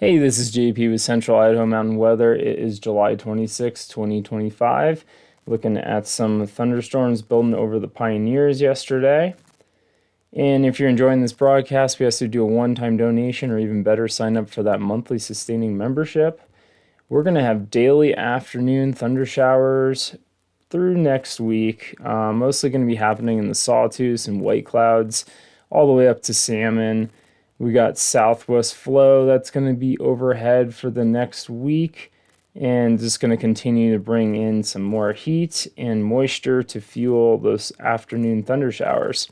Hey, this is JP with Central Idaho Mountain Weather. It is July 26, 2025. Looking at some thunderstorms building over the Pioneers yesterday. And if you're enjoying this broadcast, we ask you to do a one-time donation, or even better, sign up for that monthly sustaining membership. We're going to have daily afternoon thunder showers through next week. Mostly going to be happening in the Sawtooth and White Clouds, all the way up to Salmon. We got southwest flow that's going to be overhead for the next week, and just going to continue to bring in some more heat and moisture to fuel those afternoon thunder showers.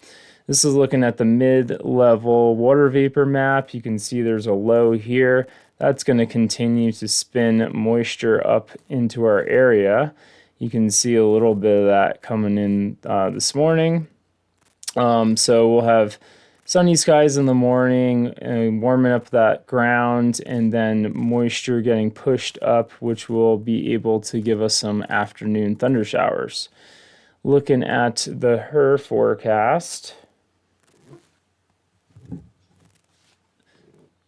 This is looking at the mid-level water vapor map. You can see there's a low here. That's going to continue to spin moisture up into our area. You can see a little bit of that coming in this morning. So we'll have sunny skies in the morning and warming up that ground, and then moisture getting pushed up, which will be able to give us some afternoon thunder showers. Looking at the HER forecast,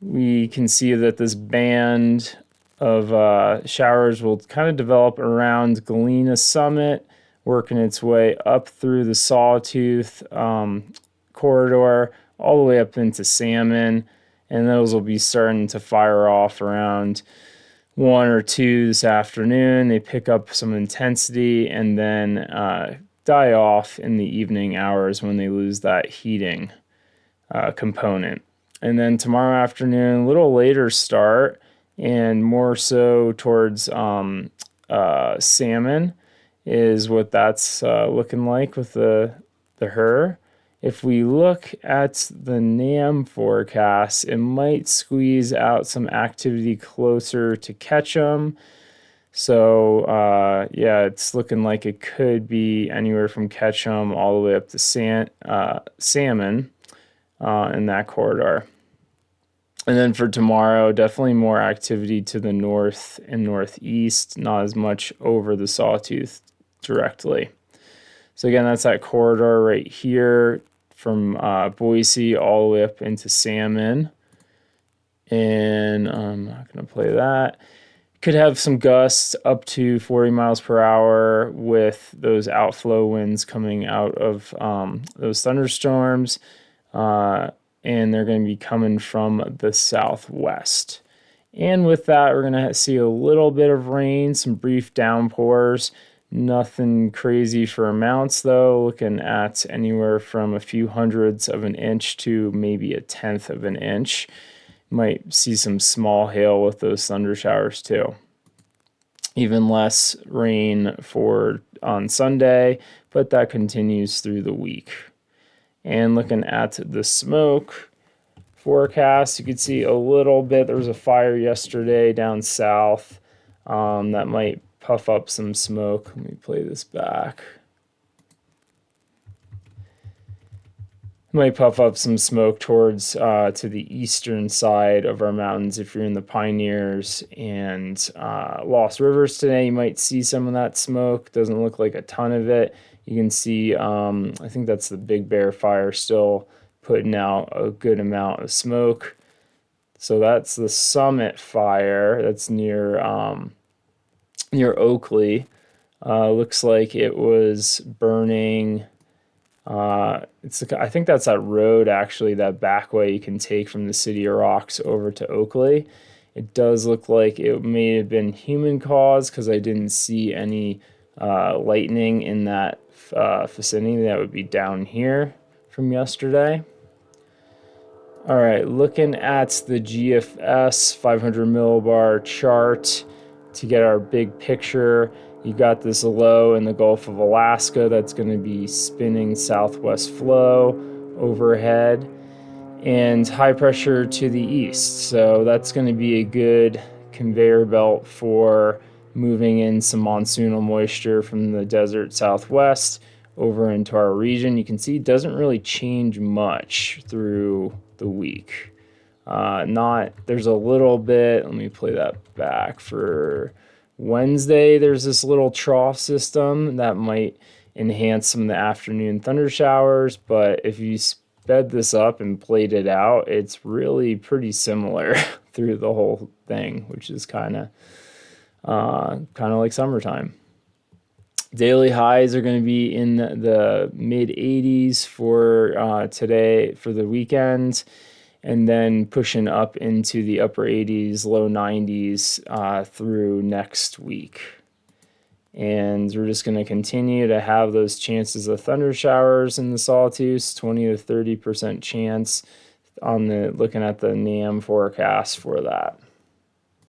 we can see that this band of showers will kind of develop around Galena Summit, working its way up through the Sawtooth corridor, all the way up into Salmon, and those will be starting to fire off around 1 or 2 this afternoon. They pick up some intensity and then die off in the evening hours when they lose that heating component. And then tomorrow afternoon, a little later start, and more so towards Salmon is what that's looking like with the HER. If we look at the NAM forecast, it might squeeze out some activity closer to Ketchum. So yeah, it's looking like it could be anywhere from Ketchum all the way up to Salmon in that corridor. And then for tomorrow, definitely more activity to the north and northeast, not as much over the Sawtooth directly. So again, that's that corridor right here from Boise all the way up into Salmon. And I'm not going to play that. Could have some gusts up to 40 miles per hour with those outflow winds coming out of those thunderstorms. And they're going to be coming from the southwest. And with that, we're going to see a little bit of rain, some brief downpours. Nothing crazy for amounts, though. Looking at anywhere from a few hundredths of an inch to maybe a tenth of an inch. Might see some small hail with those thunder showers, too. Even less rain on Sunday, but that continues through the week. And looking at the smoke forecast, you can see a little bit. There was a fire yesterday down south that might puff up some smoke. Let me play this back. Might puff up some smoke towards to the eastern side of our mountains. If you're in the Pioneers and Lost Rivers today, you might see some of that smoke. Doesn't look like a ton of it. You can see, I think that's the Big Bear fire still putting out a good amount of smoke. So that's the Summit fire that's near Oakley. Looks like it was burning. I think that's that road, actually, that back way you can take from the City of Rocks over to Oakley. It does look like it may have been human caused because I didn't see any lightning in that vicinity. That would be down here from yesterday. All right, looking at the GFS 500 millibar chart to get our big picture. You got this low in the Gulf of Alaska that's going to be spinning southwest flow overhead, and high pressure to the east. So that's going to be a good conveyor belt for moving in some monsoonal moisture from the desert southwest over into our region. You can see it doesn't really change much through the week. There's a little bit, let me play that back for Wednesday. There's this little trough system that might enhance some of the afternoon thunder showers, but if you sped this up and played it out, it's really pretty similar through the whole thing, which is kind of like summertime. Daily highs are going to be in the mid 80s for today, for the weekend, and then pushing up into the upper 80s, low 90s through next week. And we're just going to continue to have those chances of thunder showers in the Sawtooth, 20 to 30% chance on the looking at the NAM forecast for that.